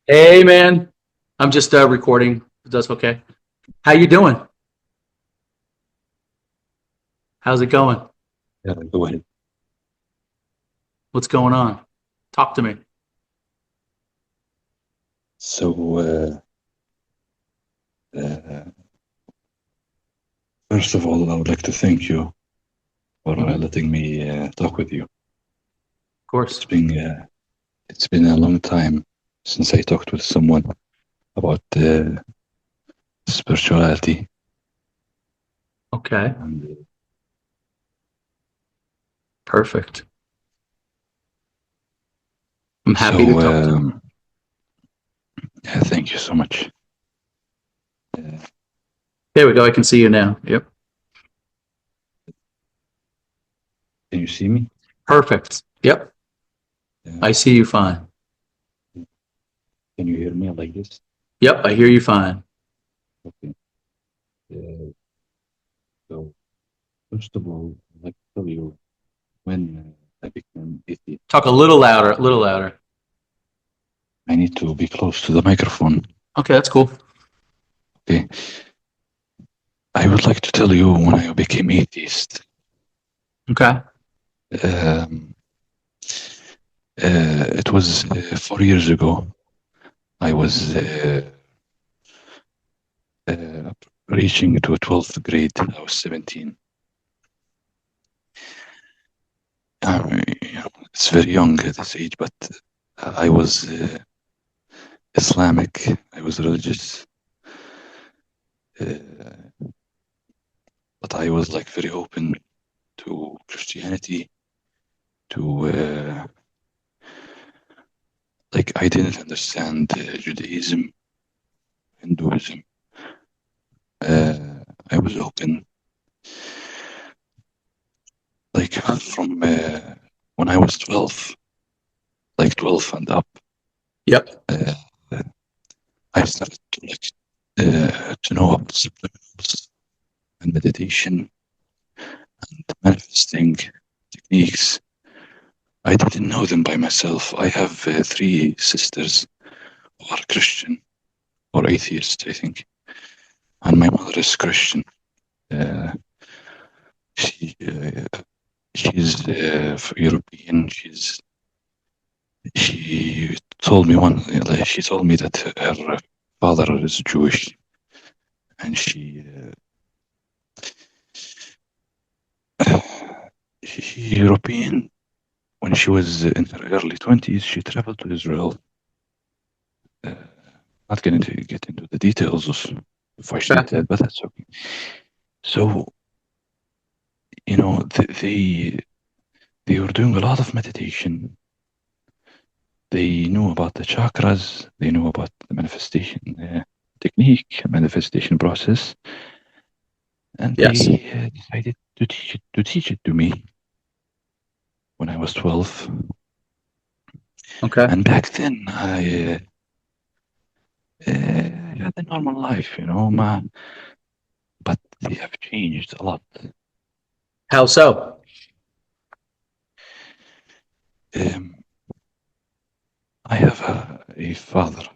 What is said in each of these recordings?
Hey man, I'm just recording. If that's okay. How you doing? How's it going? Yeah, go ahead. What's going on? Talk to me. So, uh, first of all, I would like to thank you for Of letting me talk with you. It's course. been uh, it's been a long time since I talked with someone about spirituality, Okay. and Perfect. I'm happy to so talk to you. yeah, thank you so much. Uh, There we go. I can see you now. Yep. can you see me? Perfect. Yep. Uh, I see you fine. can you hear me like this? Yep. I hear you fine. Okay. Uh, so, first of all, I'd like to tell you when I became atheist. Talk a little louder. A little louder. I need to be close to the microphone. Okay, that's cool. Okay. I would like to tell you when I became atheist. Okay. Um, it was 4 years ago. I was uh, reaching to a 12th grade. I was 17. It's very young at this age, but I was Islamic. I was religious, uh, but I was like very open to Christianity. To like, I didn't understand Judaism, Hinduism. I was open, like from when I was 12, like 12 and up. Yep. Uh, I started to to know about subliminals and meditation and manifesting techniques. I didn't know them by myself. I have three sisters who are Christian or atheist, I think, and my mother is Christian. Uh, she she's European. She told me she told me that her father is Jewish, and she European. When she was in her early 20s, she traveled to Israel. Uh, not going to get into the details of why she did Okay. that, but that's okay. So, you know, they were doing a lot of meditation. They knew about the chakras. They knew about the manifestation technique, manifestation process, and Yes. they decided to teach it to me when I was 12. Okay. And back then, I had a normal life, but they have changed a lot. How so? Um, I have a father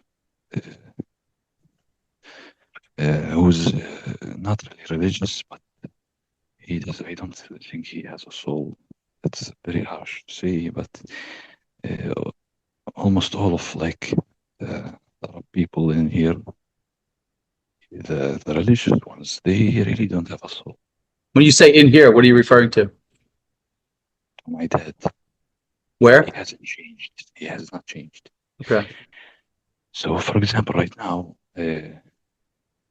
uh, who's not really religious, but he does. I don't think he has a soul. That's very harsh to say, but uh, almost all of like the Arab people in here, the religious ones, they really don't have a soul. When you say in here, what are you referring to? My dad, he Where? hasn't changed. He has not changed. Okay. So, for example, right now,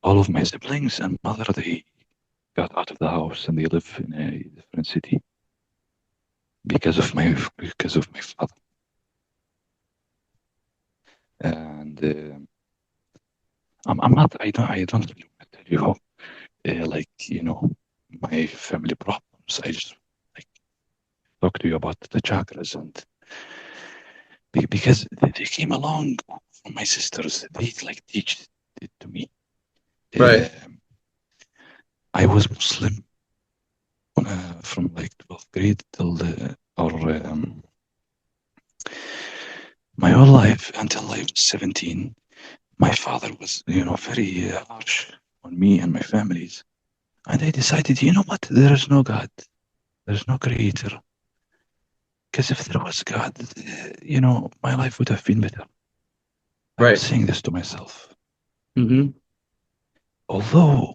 all of my siblings and mother, they got out of the house and they live in a different city because of my father. And I'm not. I don't really want to tell you like my family problems. I just like talk to you about the chakras and because they came along from my sisters. They like teach it to me. Right. Um I was Muslim from like 12th grade till or My whole life until I was 17, my father was, very harsh on me and my families. And I decided, you know what? There is no God. There's no creator. Because if there was God, my life would have been better. I was Right. saying this to myself. Mm-hmm. Although,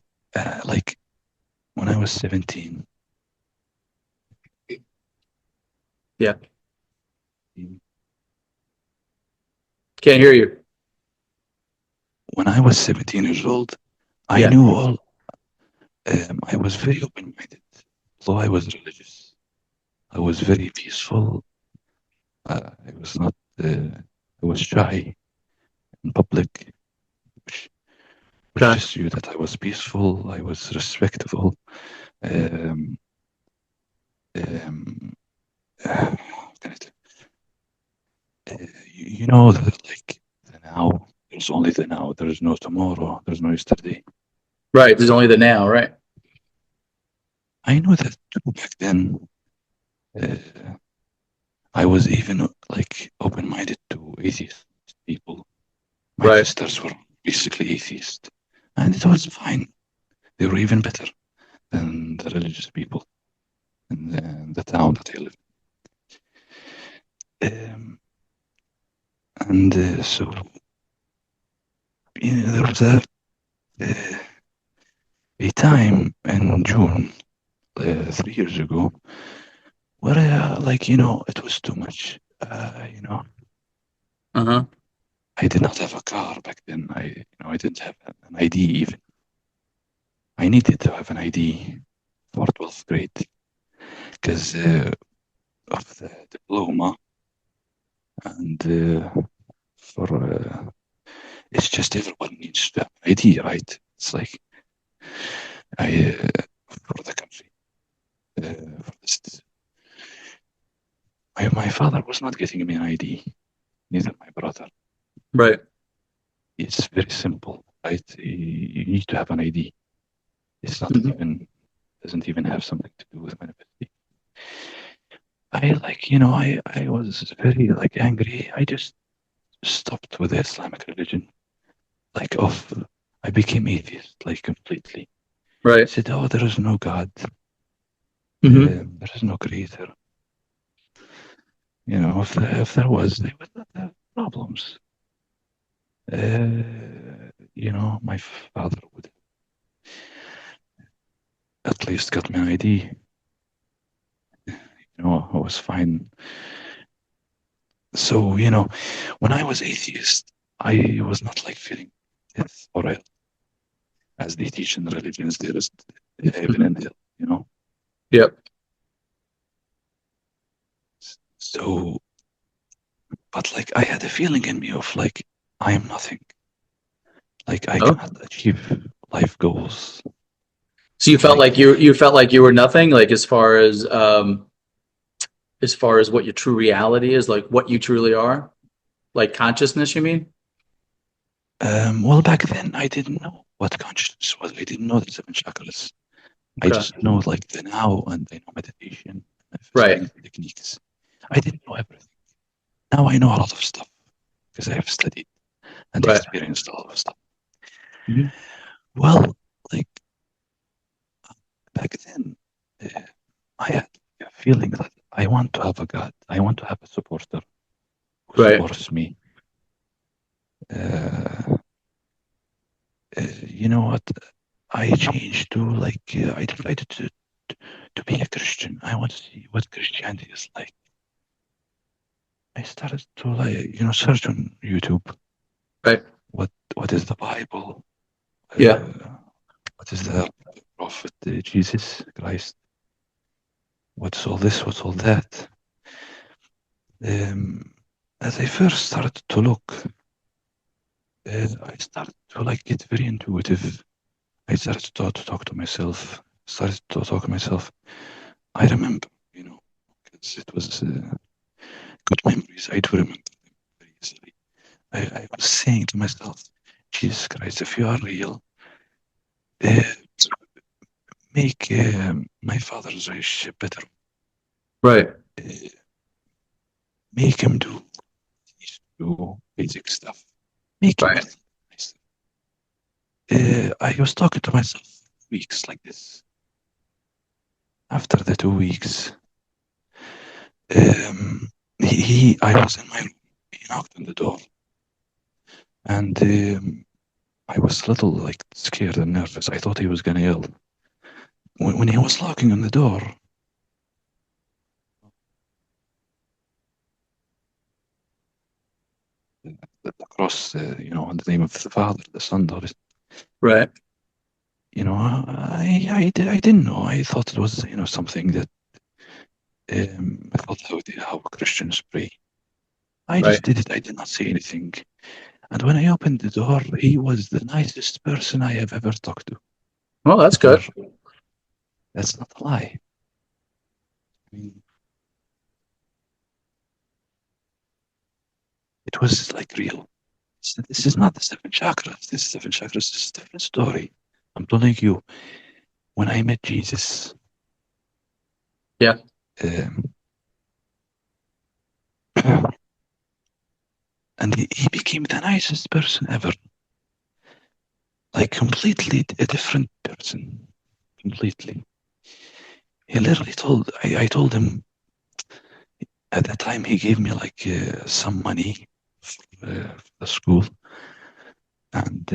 like when I was 17, Yeah. Can't hear you. when I was 17 years old, I Yeah. knew all. I was very open-minded. Although I was religious, I was very peaceful. I was not. I was shy in public, which, which Okay. just you that I was peaceful. I was respectful. Um, um, how can I like the now. There's only the now. There is no tomorrow. There's no yesterday. Right. There's only the now. Right. I know that too back then. Uh, I was even like open-minded to atheist people. My Right. sisters were basically atheist, and it was fine. They were even better than the religious people in the town that I live in. And so there was uh, a time in June, 3 years ago, where it was too much. Uh-huh. I did not have a car back then. I didn't have an ID even. I needed to have an ID for 12th grade because of the diploma and for it's just everyone needs to have an ID, right? It's like I for the country. For this, my father was not getting me an ID, neither my brother. Right. It's very simple, right? You need to have an ID. It's not Mm-hmm. even doesn't even have something to do with manifestation. I was very like angry. I just stopped with the Islamic religion. Like off, I became atheist, like completely. Right. Said, oh, there is no God. Mm-hmm. There is no creator. If there was, they would not have problems. My father would at least got me an ID. I was fine. So, when I was atheist, I was not like feeling death or hell, as they teach in religions. There is heaven Mm-hmm. and hell. Yep. So, but like I had a feeling in me of like, I am nothing. Like I Oh. cannot achieve life goals. So you felt Like, like you felt like you were nothing, like as far as what your true reality is, like what you truly are, like consciousness, you mean? well, back then I didn't know what consciousness was. I didn't know the seven chakras. I Okay. just know like the now and I know meditation, Right. manifestation techniques. I didn't know everything. Now I know a lot of stuff because I have studied and Right. experienced a lot of stuff. Mm-hmm. Well, like back then, uh, I had a feeling that I want to have a God. I want to have a supporter who Right. supports me. Uh, you know what? I changed to I decided to be a Christian. I want to see what Christianity is like. I started to search on YouTube. Right. What is the Bible? Yeah. What is the prophet Jesus Christ? What's all this? What's all that? Um, as I first started to look, I started to get very intuitive. I started to talk to myself. Started to talk to myself. I remember, 'cause it was good memories. I do remember them very easily. I was saying to myself, Jesus Christ, if you are real, uh, make my father's relationship better. Right. Uh, make him do what he needs to make Right. everything nice. I was talking to myself weeks like this. After the 2 weeks, um, I was in my room. He knocked on the door, and I was a little like scared and nervous. I thought he was gonna yell. When he was knocking on the door, across, in the name of the Father, the Son, Right. I didn't know. I thought it was, something that I thought how Christians pray. I Right. just did it. I did not say anything. And when I opened the door, he was the nicest person I have ever talked to. Well, that's Ever. good. That's not a lie. I mean, it was like real. This is not the seven chakras. This seven chakras is a different story. I'm telling you, when I met Jesus, Yeah. um, and he became the nicest person ever. Like completely a different person. Completely. He literally I told him at that time he gave me like some money for the school. And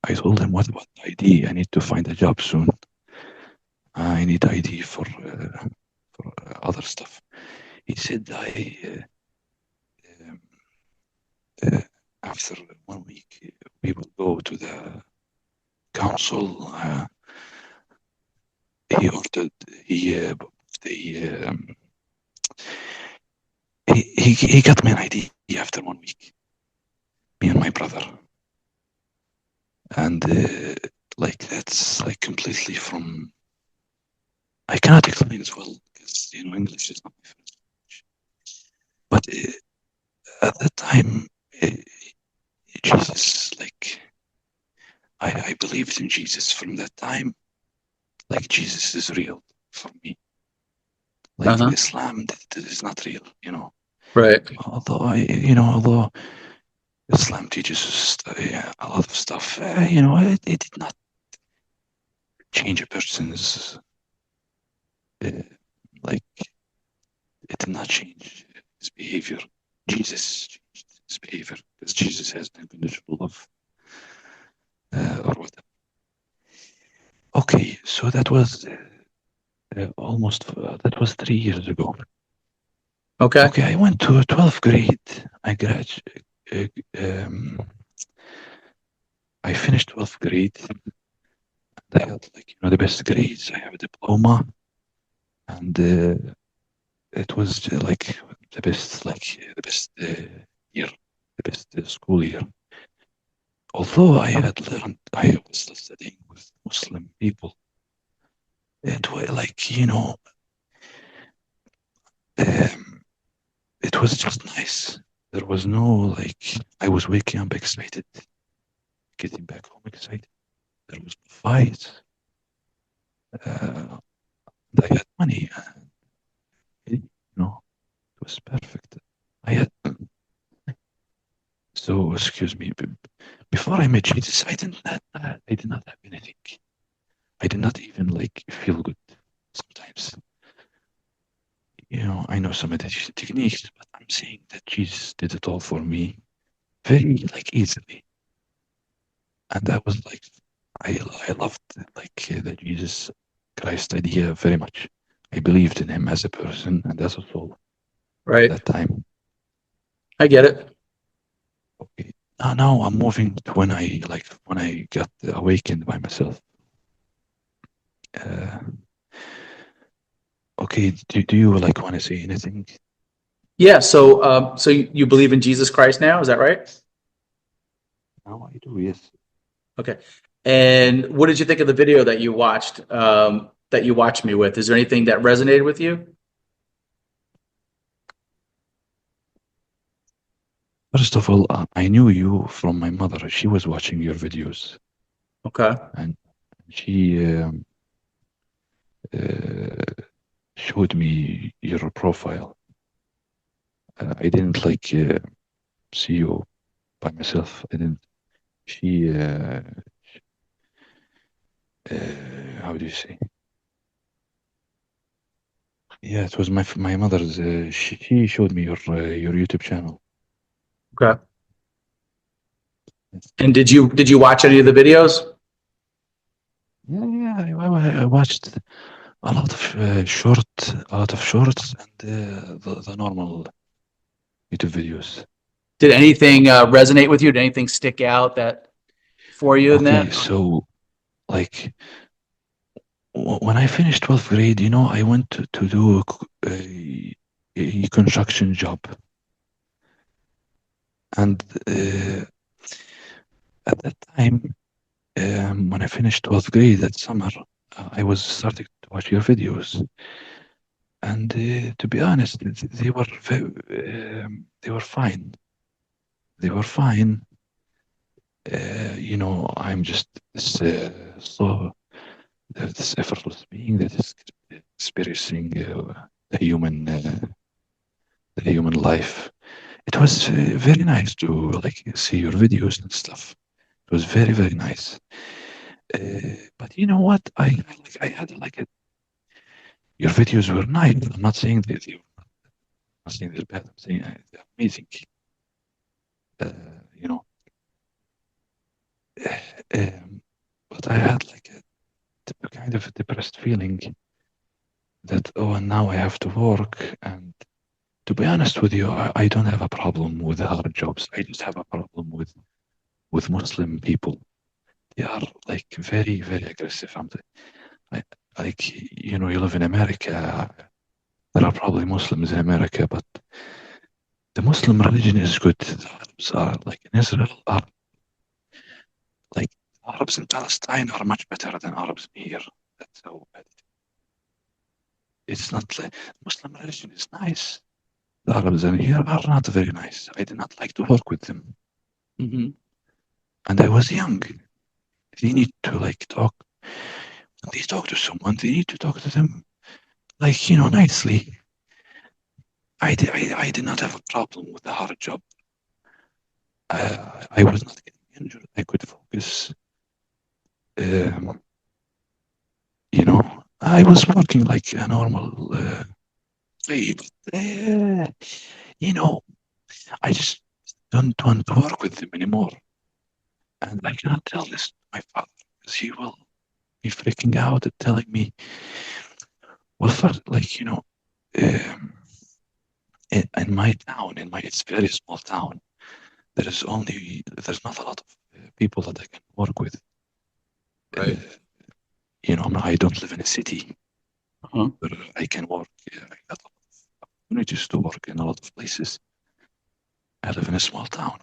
I told him, what about ID? I need to find a job soon. I need ID for other stuff. He said, um, uh, after 1 week, we will go to the council. He ordered, the, he got me an ID after 1 week, me and my brother. And like that's like completely from, I cannot explain as well because, English is not my first language. But at that time, Jesus, like, I believed in Jesus from that time. Like, Jesus is real for me. Like, Uh-huh. Islam, that is not real, Right. Although Islam teaches us a lot of stuff, it did not change a person's, uh, like, it did not change his behavior. Jesus changed his behavior because Jesus has unconditional love, or whatever. Okay, so that was that was 3 years ago. Okay. Okay, I went to 12th grade. I graduated. Um, I finished 12th grade. I got like the best grades. I have a diploma, and it was like the best year, the best school year. Although I was studying with Muslim people. It was like um, it was just nice. There was no like I was waking up excited, getting back home excited. There was no fights. Uh, I had money. It was perfect. I had so excuse me. Before I met Jesus, I did not have anything. I did not even like feel good. Sometimes, I know some meditation techniques, but I'm saying that Jesus did it all for me very like easily, and I was like, I loved like the Jesus Christ idea very much. I believed in him as a person and as a soul Right. that time. I get it. Okay. Now I'm moving to when I got awakened by myself. Uh, okay, do you like want to say anything? Yeah. So you believe in Jesus Christ now? Is that right? Now I do, yes. Okay. And what did you think of the video that you watched? That you watched me with? Is there anything that resonated with you? First of all, I knew you from my mother. She was watching your videos, Okay. and she uh, showed me your profile. I didn't like see you. by myself. I didn't. She, how do you say? Yeah, it was my mother's. She showed me your YouTube channel. Okay. And did you watch any of the videos? Yeah, yeah. I watched a lot of shorts, and the normal YouTube videos. Did anything resonate with you? Did anything stick out that for you in Okay, that? so like when I finished 12th grade, I went to do a construction job, and at that time, when I finished 12th grade that summer, I was starting to watch your videos, and to be honest, they were fine. They were fine. I'm just this effortless being that is experiencing the human life. It was very nice to like see your videos and stuff. It was very very nice. But you know what? I had like your videos were nice. I'm not saying I'm not saying they're bad. I'm saying they're amazing. Uh, you know, um, but I had like a kind of a depressed feeling that and now I have to work. And to be honest with you, I don't have a problem with the hard jobs. I just have a problem with Muslim people. They are like very very aggressive. I, like you live in America. There are probably Muslims in America, but the Muslim religion is good. The Arabs are like in Israel are like Arabs in Palestine are much better than Arabs here. That's how it's not like Muslim religion is nice. The Arabs in here are not very nice. I did not like to work with them. Hmm. And I was young. They need to like talk. When they talk to someone, they need to talk to them like, nicely. I did not have a problem with the hard job. I was not getting injured. I could focus. Um, I was working like a normal way, but you know, I just don't want to work with them anymore. And I cannot tell this to my father because he will be freaking out and telling me, well, first, like, um, in my town, it's very small town, there's not a lot of people that I can work with. Uh, Right. I don't live in a city Uh-huh. where I can work. I got opportunities to work in a lot of places. I live in a small town,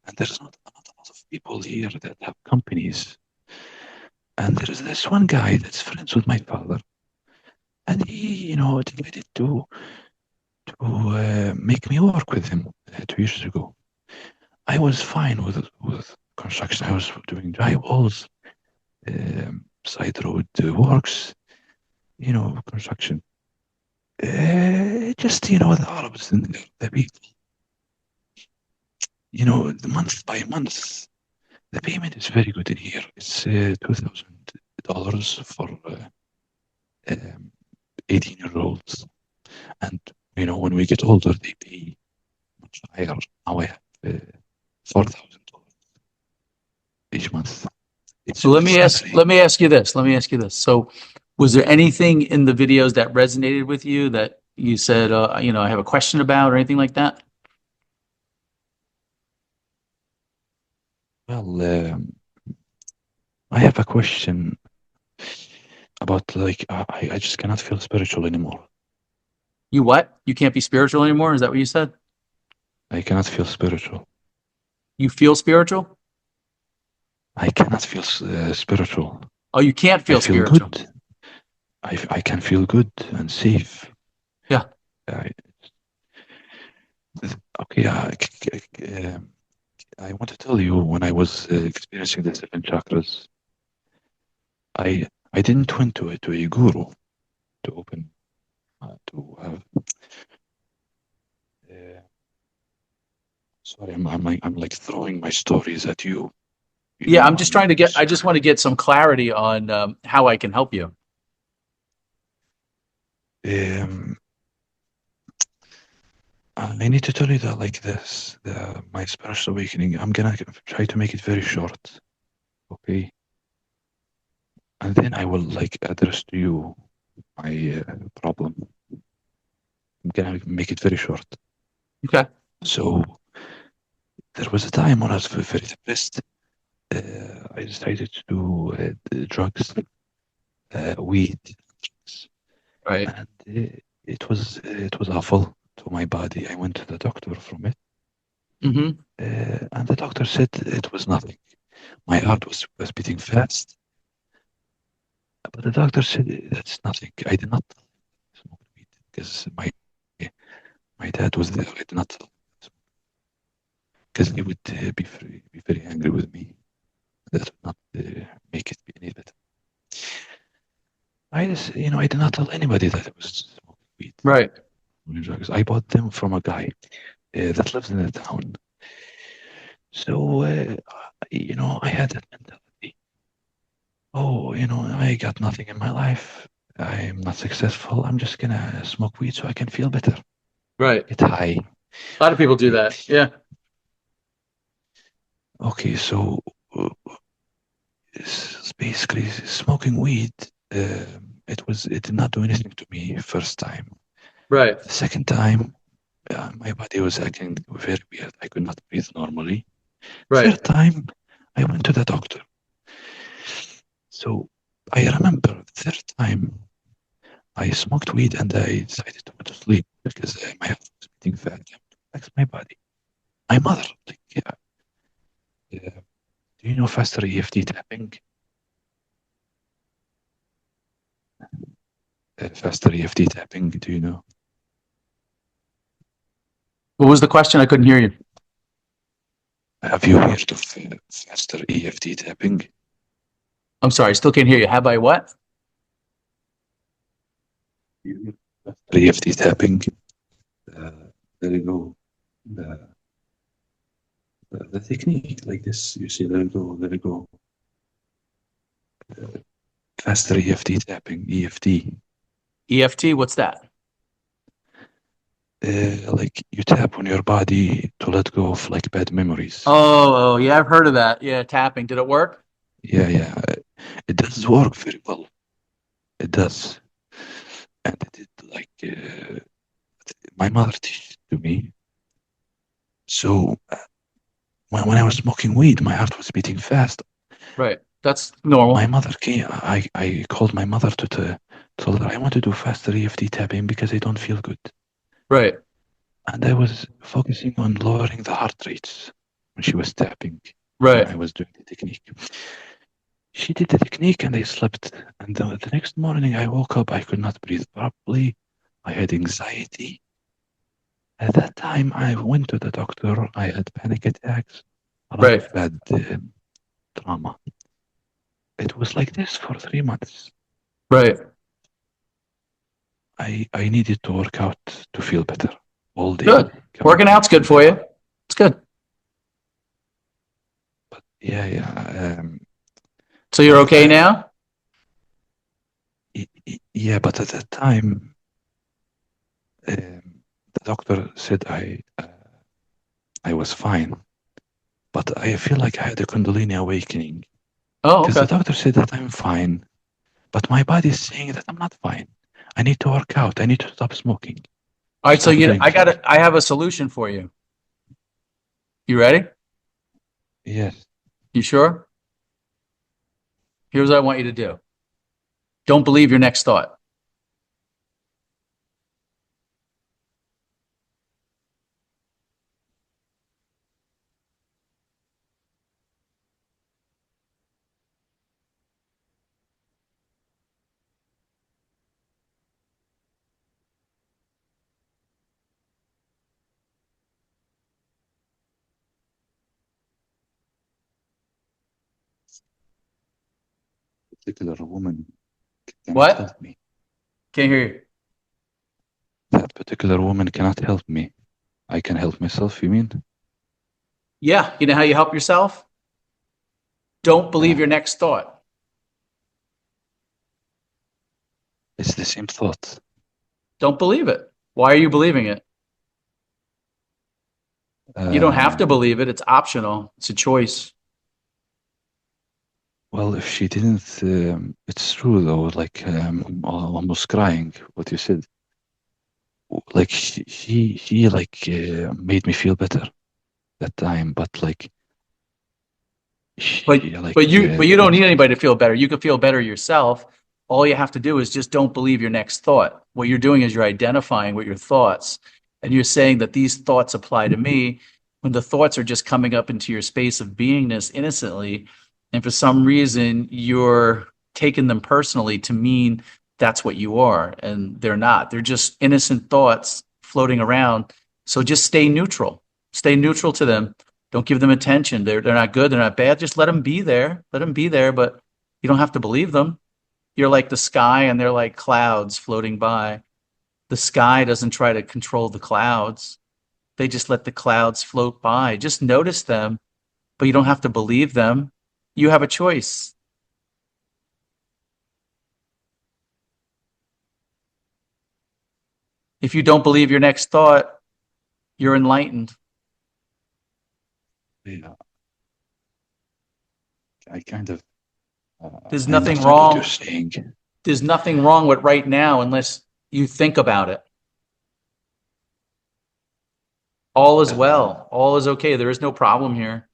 and there's not a lot of people here that have companies. And there's this one guy that's friends with my father, and he, decided to make me work with him 2 years ago. I was fine with construction. I was doing drywalls, side road works, construction. Just the Arabs and the people. The month by month, the payment is very good in here. It's $2,000 for 18-year-olds, and when we get older, they pay much higher. Now I have $4,000 each month. So let me It's not ask very let me ask you this. Let me ask you this. So was there anything in the videos that resonated with you that you said, I have a question about or anything like that? well. I have a question about like I just cannot feel spiritual anymore. You what? You can't be spiritual anymore? Is that what you said? I cannot feel spiritual. You feel spiritual? I cannot feel spiritual. Oh, you can't I feel feel spiritual. good. I can feel good and safe. Yeah. I, okay, I want to tell you when I was experiencing the seven chakras, I didn't went to a guru to open to have. Uh, so sorry, I'm like throwing my stories at you. You Yeah, know, I'm just trying to get, I just want to get some clarity on how I can help you. um, I need to tell you that like this, my spiritual awakening. I'm gonna try to make it very short, okay? And then I will like address to you my problem. I'm gonna make it very short. Okay. So there was a time when I was very depressed. I decided to do drugs, weed, Right. and it was awful to my body. I went to the doctor from it, Hmm. and the doctor said it was nothing. My heart was beating fast, but the doctor said that's nothing. I did not smoke weed because my dad was there. I did not because he would be very angry with me. That would not make it be any better. I did not tell anybody that I was smoking weed, Right. doing drugs. I bought them from a guy that lives in the town. So, I had that mentality. Oh, I got nothing in my life. I'm not successful. I'm just gonna smoke weed so I can feel better, Right. get high. A lot of people do Okay, that. Yeah. okay. So basically, smoking weed. It did not do anything to me first time. Right. The second time, my body was acting very weird. I could not breathe normally. Right. Third time, I went to the doctor. So I remember the third time I smoked weed and I decided to go to sleep because my heart was beating fast. I relaxed my body. My mother, like, yeah, do you know faster EFT tapping? Faster EFT tapping, do you know? What was the question? I couldn't hear you. Have you heard of faster EFT tapping? I'm sorry. I still can't hear you. Have I what? Faster EFT tapping. Uh, there you go. The, the technique like this, you see, there you go, there you go. Faster EFT tapping, EFT. EFT? What's that? Like you tap on your body to let go of like bad memories. Oh, yeah, I've heard of that. Yeah, tapping. Did it work? Yeah, yeah. It does work very well. It does. And it did like my mother teach it to me. So when I was smoking weed, my heart was beating fast. Right. That's My normal. mother came. I called my mother to tell her I want to do faster EFT tapping because I don't feel good. Right. And I was focusing on lowering the heart rates when she was tapping, when Right. I was doing the technique. She did the technique and I slept. And the next morning I woke up, I could not breathe properly. I had anxiety. At that time, I went to the doctor. I had panic attacks, a lot Right. of bad trauma. It was like this for 3 months. Right. I needed to work out to feel better all day, Good. coming Working to the out's good gym. for you. It's good. But yeah, yeah. So you're But okay now? yeah, but at that time, the doctor said I was fine. But I feel like I had a Kundalini awakening Oh, because the okay. doctor said that I'm fine, but my body is saying that I'm not fine. I need to work out. I need to stop smoking, All right. So stop doing drugs. I have a solution for you. You ready? Yes. You sure? Here's what I want you to do. Don't believe your next thought. Particular woman cannot What? help me. Can't hear you. That particular woman cannot help me. I can help myself, you mean? Yeah, you know how you help yourself? Don't believe Uh, your next thought. it's the same thought. Don't believe it. Why are you believing it? You don't have to Um, believe it. It's optional. It's a choice. well, if she didn't, it's true though. Like, almost crying. What you said, like she like made me feel better that time. But like, But she but like, you don't need anybody to feel better. You can feel better yourself. All you have to do is just don't believe your next thought. What you're doing is you're identifying with your thoughts and you're saying that these thoughts apply to me when the thoughts are just coming up into your space of beingness innocently. And for some reason, you're taking them personally to mean that's what you are. And they're not. They're just innocent thoughts floating around. So just stay neutral. Stay neutral to them. Don't give them attention. They're not good. They're not bad. Just let them be there. Let them be there, but you don't have to believe them. You're like the sky and they're like clouds floating by. The sky doesn't try to control the clouds. They just let the clouds float by. Just notice them, but you don't have to believe them. You have a choice. If you don't believe your next thought, you're enlightened. yeah, I kind of, There's I nothing understand what you're wrong. saying. There's nothing wrong with right now unless you think about it. All is Uh, well. All is okay. There is no problem here.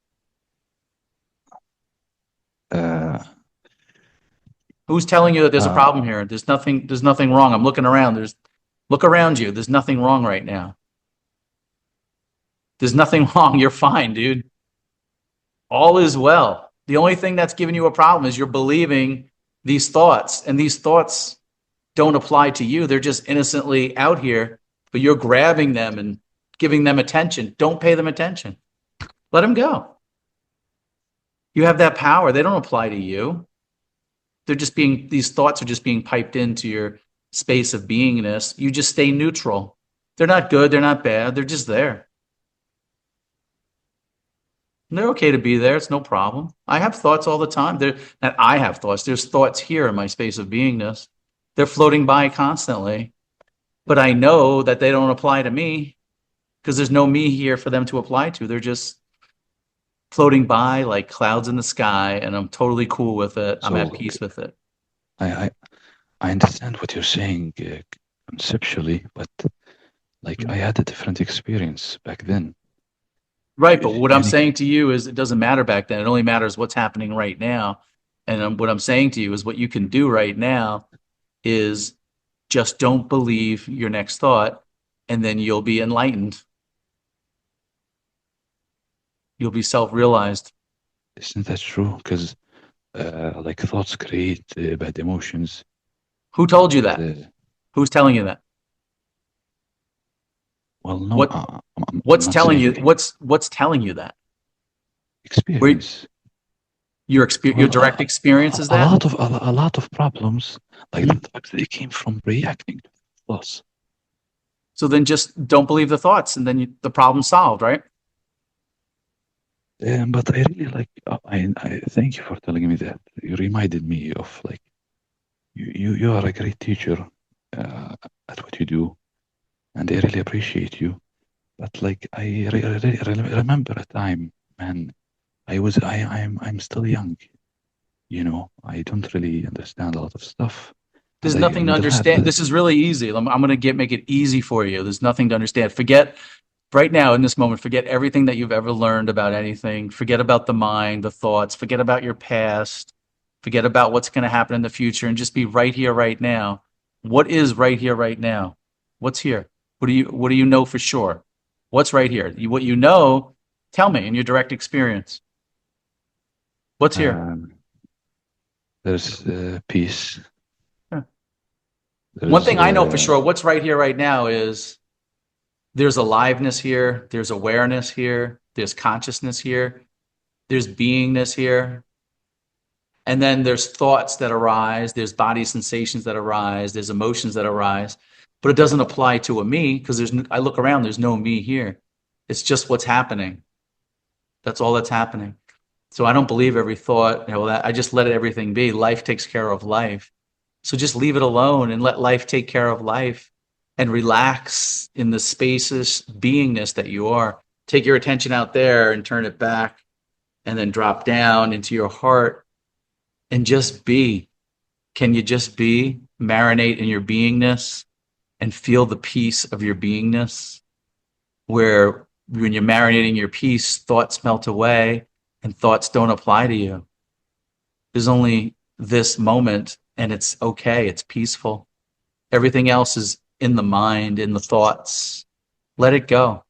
uh, Who's telling you that there's a uh, problem here? There's nothing wrong. I'm looking around. Look around you. There's nothing wrong right now. There's nothing wrong. You're fine, dude. All is well. The only thing that's giving you a problem is you're believing these thoughts, and these thoughts don't apply to you. They're just innocently out here, but you're grabbing them and giving them attention. Don't pay them attention. Let them go. You have that power. They don't apply to you. These thoughts are just being piped into your space of beingness. You just stay neutral. They're not good, they're not bad, they're just there. And they're okay to be there. It's no problem. I have thoughts all the time. I have thoughts. There's thoughts here in my space of beingness. They're floating by constantly, but I know that they don't apply to me because there's no me here for them to apply to. They're just floating by like clouds in the sky, and I'm totally cool with it. I'm at so peace with it. I, I, I understand what you're saying conceptually, but like I had a different experience back then. Right, but what I'm Any, saying to you is it doesn't matter back then. It only matters what's happening right now. And what I'm saying to you is what you can do right now is just don't believe your next thought, and then you'll be enlightened. You'll be self-realized. isn't that true? Because like thoughts create bad emotions, Who told you and that? Who's telling you that? well, no, What I'm what's not telling you saying what's telling you that? Where experience. your Well, direct experience is that? a lot of problems like Mhm. that they came from reacting to thoughts. So then just don't believe the thoughts, and then the problem's solved, right? But I really like I thank you for telling me that. You reminded me of like you are a great teacher uh, at what you do, and I really appreciate you. But like remember a time, man. I'm still young. You know, I don't really understand a lot of stuff, and There's I nothing to never had understand. This is really easy. I'm going to get make it easy for you. There's nothing to understand. Forget right now in this moment, forget everything that you've ever learned about anything. Forget about the mind, the thoughts, forget about your past, forget about what's going to happen in the future, and just be right here, right now. What is right here, right now? What's here? What do you know for sure? What's right here? What you know, tell me in your direct experience. What's here? um, there's peace. Yeah. One There's thing I know for sure, what's right here, right now is there's aliveness here, there's awareness here, there's consciousness here, there's beingness here. And then there's thoughts that arise, there's body sensations that arise, there's emotions that arise, but it doesn't apply to a me because I look around, there's no me here. It's just what's happening. That's all that's happening. So I don't believe every thought, that I just let everything be. Life takes care of life. So just leave it alone and let life take care of life and relax in the spacious beingness that you are. Take your attention out there and turn it back and then drop down into your heart and just be. Can you just be? Marinate in your beingness and feel the peace of your beingness, where when you're marinating your peace, thoughts melt away and thoughts don't apply to you. There's only this moment and it's okay. It's peaceful. Everything else is in the mind, in the thoughts. Let it go.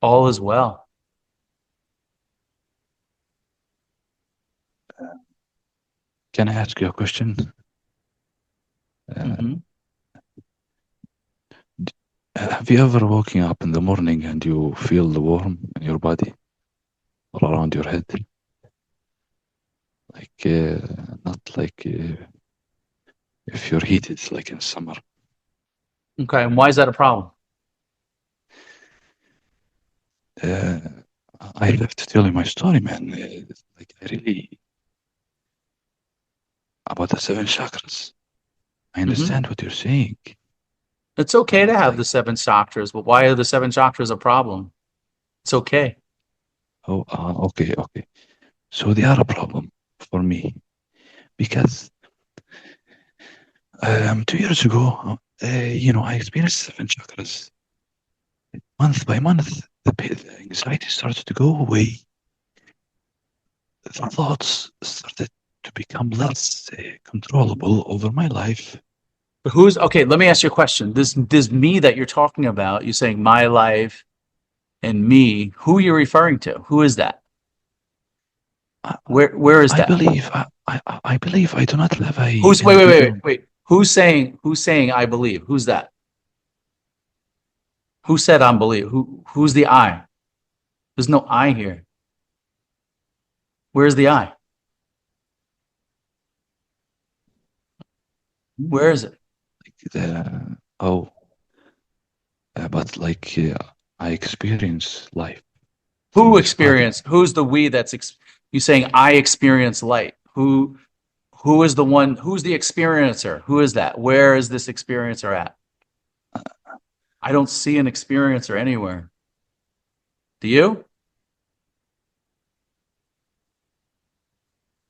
All is well. Can I ask you a question? Uh, Hmm. have you ever woken up in the morning and you feel the warm in your body or around your head? Like, not like if you're heated, like in summer. Okay. And why is that a problem? Uh, I have to tell you my story, man. Like, I really, about the seven chakras. I Hmm. understand what you're saying, It's okay to but have like, the seven chakras, but why are the seven chakras a problem? It's okay. oh, okay, okay. So they are a problem for me because 2 years ago, I experienced seven chakras. Month by month, the anxiety started to go away. The thoughts started to become less controllable over my life. But who's okay? Let me ask you a question. This me that you're talking about, you're saying my life and me. Who are you referring to? Who is that? I, Where is I that? believe, I believe I do not live a Who's individual. wait. Who's saying I believe? Who's that? Who said I'm believe? Who's the I? There's no I here. Where's the I? Where is it? Oh, but like I experience life through Who this body. experienced? Who's the we that's you saying I experience light? Who is the one? Who's the experiencer? Who is that? Where is this experiencer at? I don't see an experiencer anywhere. Do you?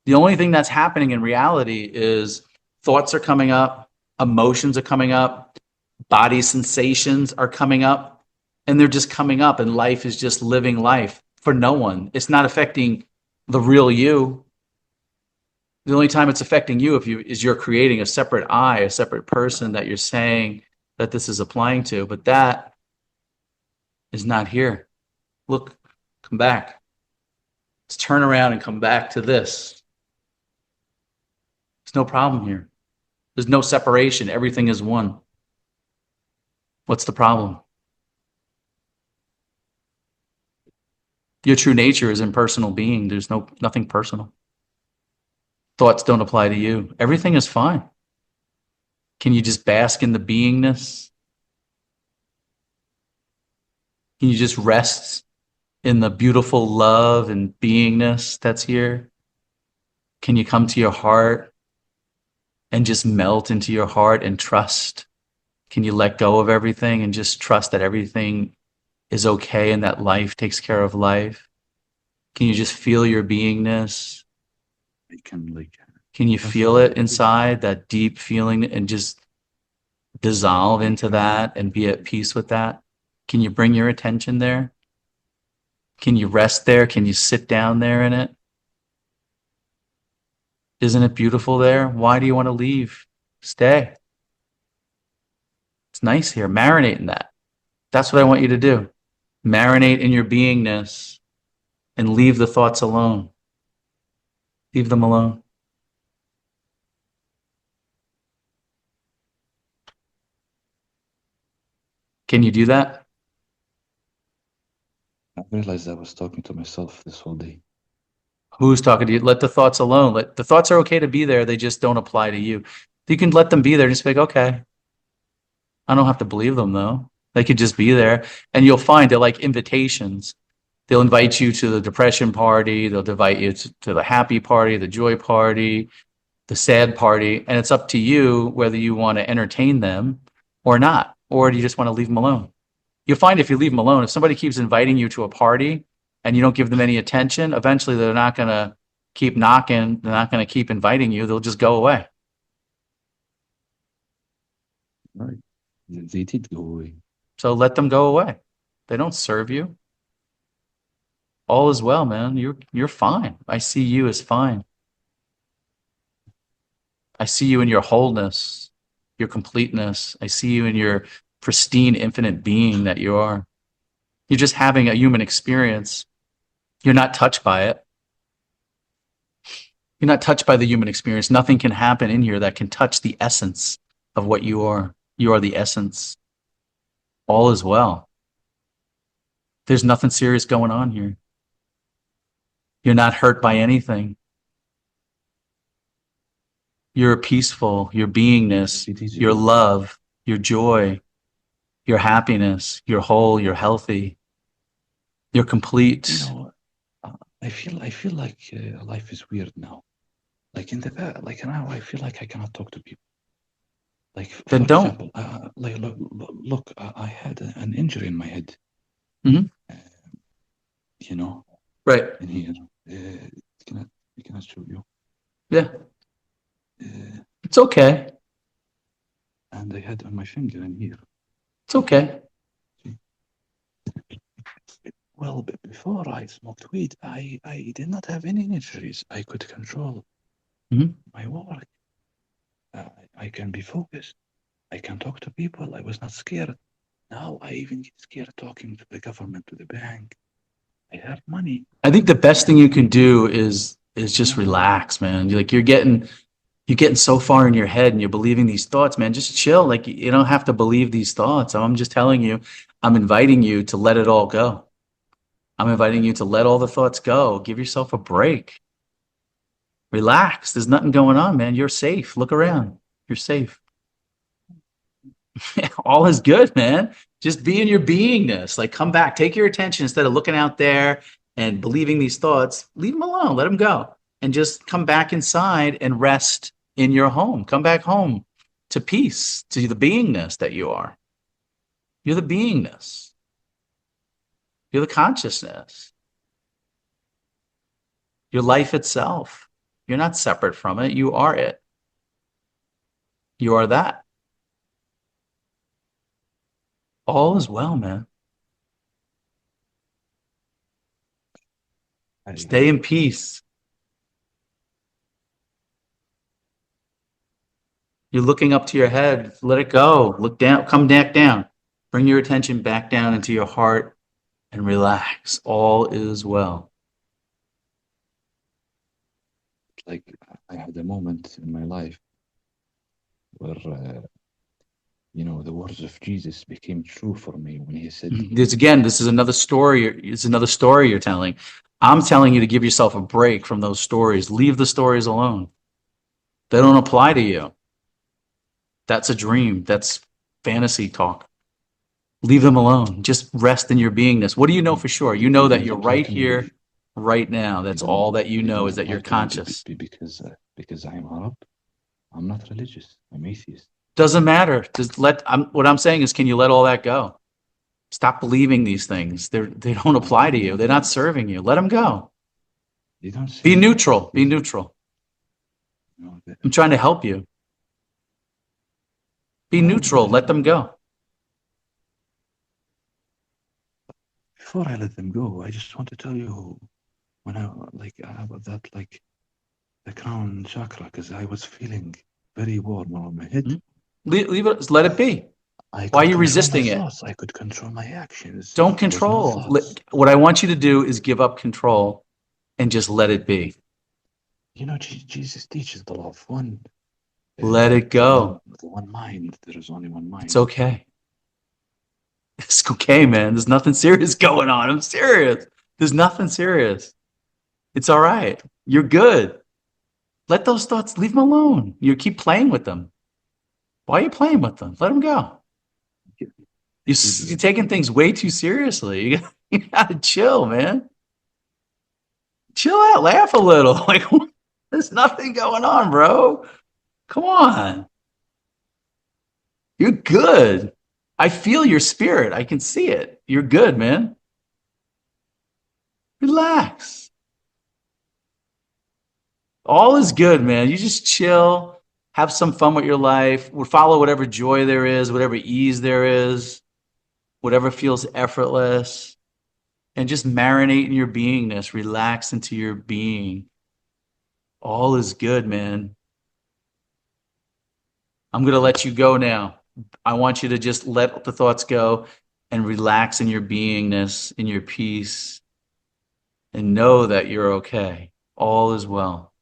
The only thing that's happening in reality is thoughts are coming up, emotions are coming up, body sensations are coming up, and they're just coming up, and life is just living life for no one. It's not affecting the real you. The only time it's affecting you if you is you're creating a separate I, a separate person that you're saying that this is applying to, but that is not here. Look, come back. Let's turn around and come back to this. There's no problem here. There's no separation. Everything is one. What's the problem? Your true nature is impersonal being. There's nothing personal. Thoughts don't apply to you. Everything is fine. Can you just bask in the beingness? Can you just rest in the beautiful love and beingness that's here? Can you come to your heart and just melt into your heart and trust? Can you let go of everything and just trust that everything is okay and that life takes care of life? Can you just feel your beingness? I can like Can you have feel it inside, that deep feeling, and just dissolve into that and be at peace with that? Can you bring your attention there? Can you rest there? Can you sit down there in it? Isn't it beautiful there? Why do you want to leave? Stay. It's nice here. Marinate in that. That's what I want you to do. Marinate in your beingness and leave the thoughts alone. Leave them alone. Can you do that? I realized I was talking to myself this whole day. Who's talking to you? Let the thoughts alone. Let the thoughts are okay to be there. They just don't apply to you. You can let them be there. Just be like, okay, I don't have to believe them though. They could just be there. And you'll find they're like invitations. They'll invite you to the depression party. They'll invite you to the happy party, the joy party, the sad party. And it's up to you whether you want to entertain them or not, or do you just want to leave them alone? You'll find if you leave them alone, if somebody keeps inviting you to a party and you don't give them any attention, eventually they're not going to keep knocking. They're not going to keep inviting you. They'll just go away. Right. They did go away. So let them go away. They don't serve you. All is well, man. You're fine. I see you as fine. I see you in your wholeness, your completeness. I see you in your pristine, infinite being that you are. You're just having a human experience. You're not touched by it. You're not touched by the human experience. Nothing can happen in here that can touch the essence of what you are. You are the essence. All is well. There's nothing serious going on here. You're not hurt by anything. You're peaceful, your beingness, your love, your joy, your happiness, you're whole, you're healthy, you're complete. You know, I feel like life is weird now. Like in the past, like now, I feel like I cannot talk to people. Like Then for don't. example, like look, I had an injury in my head. Mhm. You know, Right. in here. Can I show you? Yeah. Uh, It's okay. and I had on my finger in here. It's okay. Well, before I smoked weed, I did not have any injuries. I could control my work. I can be focused. I can talk to people. I was not scared. Now I even get scared talking to the government, to the bank. I have money. I think the best thing you can do is just relax, man. You're getting so far in your head and you're believing these thoughts, man. Just chill. Like you don't have to believe these thoughts. I'm just telling you, I'm inviting you to let it all go. I'm inviting you to let all the thoughts go. Give yourself a break. Relax. There's nothing going on, man. You're safe. Look around. You're safe. All is good, man. Just be in your beingness. Like come back. Take your attention instead of looking out there and believing these thoughts. Leave them alone. Let them go. And just come back inside and rest in your home. Come back home to peace, to the beingness that you are. You're the beingness. You're the consciousness. Your life itself. You're not separate from it. You are it. You are that. All is well, man. Stay in peace. You're looking up to your head. Let it go. Look down. Come back down. Bring your attention back down into your heart and relax. All is well. Like I had a moment in my life where the words of Jesus became true for me when he said, This is another story. It's another story you're telling. I'm telling you to give yourself a break from those stories. Leave the stories alone. They don't apply to you. That's a dream. That's fantasy talk. Leave them alone. Just rest in your beingness. What do you know for sure? You know that you're right here, right now. That's all that you know is that you're conscious. because I'm Arab, I'm not religious. I'm atheist. Doesn't matter. What I'm saying is, can you let all that go? Stop believing these things. They don't apply to you. They're not serving you. Let them go. They don't Be neutral. Be neutral. I'm trying to help you. Be neutral. Let them go. Before I let them go, I just want to tell you when about that, like the crown chakra, because I was feeling very warm on my head. Leave it. Let it be. Why are you resisting it? I could control my actions. Don't control. What I want you to do is give up control and just let it be. Jesus teaches the law of one. Let it go. The one mind. There is only one mind. It's okay. It's okay, man. There's nothing serious going on. I'm serious. There's nothing serious. It's all right. You're good. Let those thoughts, leave them alone. You keep playing with them. Why are you playing with them? Let them go. You're taking things way too seriously. You gotta chill, man. Chill out, laugh a little. Like, there's nothing going on, bro. Come on. You're good. I feel your spirit. I can see it. You're good, man. Relax. All is good, man. You just chill, have some fun with your life, follow whatever joy there is, whatever ease there is, whatever feels effortless, and just marinate in your beingness, relax into your being. All is good, man. I'm going to let you go now. I want you to just let the thoughts go and relax in your beingness, in your peace, and know that you're okay. All is well.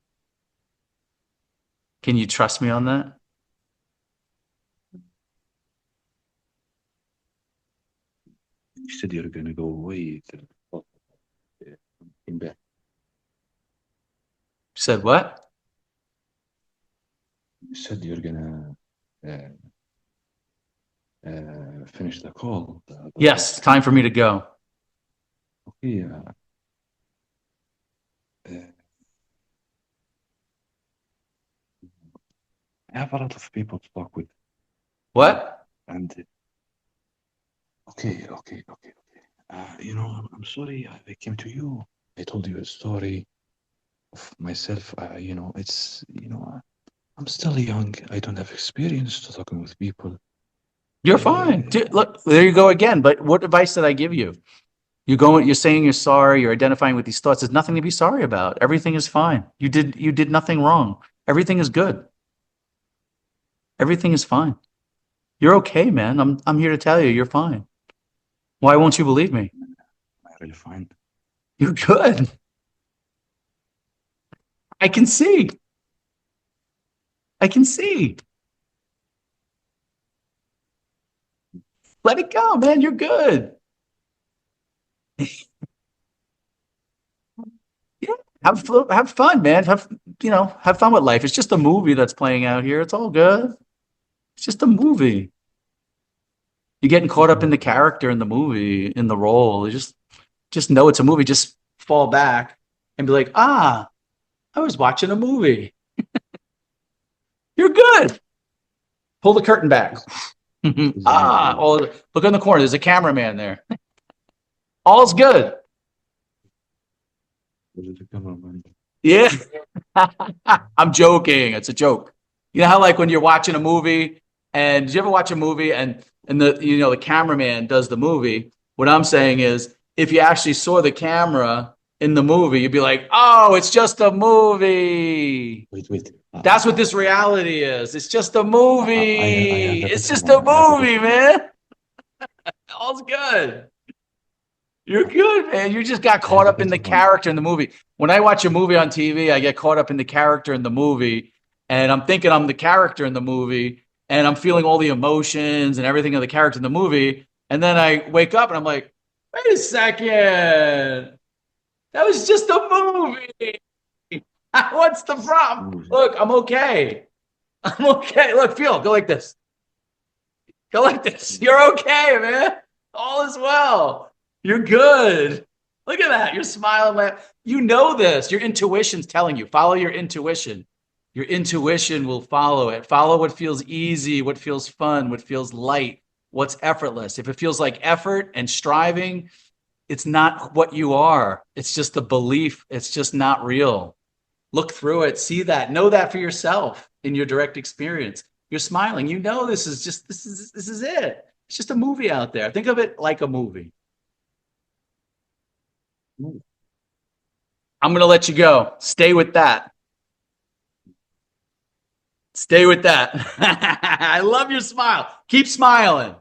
Can you trust me on that? You said you're gonna go away. In bed. You said what? You said you're gonna finish the call. Yes, time for me to go. Okay. I have a lot of people to talk with, What? and okay. I'm sorry. I came to you. I told you a story of myself. I'm still young. I don't have experience to talking with people. You're fine. Dude, look, there you go again. But what advice did I give you? You're saying you're sorry, you're identifying with these thoughts. There's nothing to be sorry about. Everything is fine. You did nothing wrong. Everything is good. Everything is fine. You're okay, man. I'm here to tell you you're fine. Why won't you believe me? I really fine. You're good. I can see. I can see. Let it go, man. You're good. Yeah. Have fun, man. Have fun with life. It's just a movie that's playing out here. It's all good. It's just a movie. You're getting caught up in the character in the movie, in the role. You just know it's a movie. Just fall back and be like, I was watching a movie. You're good. Pull the curtain back. Look in the corner. There's a cameraman there. All's good. Yeah. I'm joking. It's a joke. You know how like when you're watching a movie and did you ever watch a movie and the cameraman does the movie? What I'm saying is if you actually saw the camera in the movie, you'd be like, "Oh, it's just a movie." Wait. That's what this reality is. It's just a I movie. have a It's better just one. a I have a movie, man. All's good. You're good, man. You just got I caught have a up in the better one. character in the movie. When I watch a movie on TV, I get caught up in the character in the movie, and I'm thinking I'm the character in the movie, and I'm feeling all the emotions and everything of the character in the movie. And then I wake up and I'm like, wait a second. That was just a movie. What's the problem? Look, I'm okay. I'm okay. Look, go like this. Go like this. You're okay, man. All is well. You're good. Look at that. You're smiling. You know this. Your intuition's telling you. Follow your intuition. Your intuition will follow it. Follow what feels easy, what feels fun, what feels light, what's effortless. If it feels like effort and striving, it's not what you are. It's just a belief. It's just not real. Look through it. See that. Know that for yourself in your direct experience. You're smiling. You know this is it. It's just a movie out there. Think of it like a movie. I'm going to let you go. Stay with that. Stay with that. I love your smile. Keep smiling.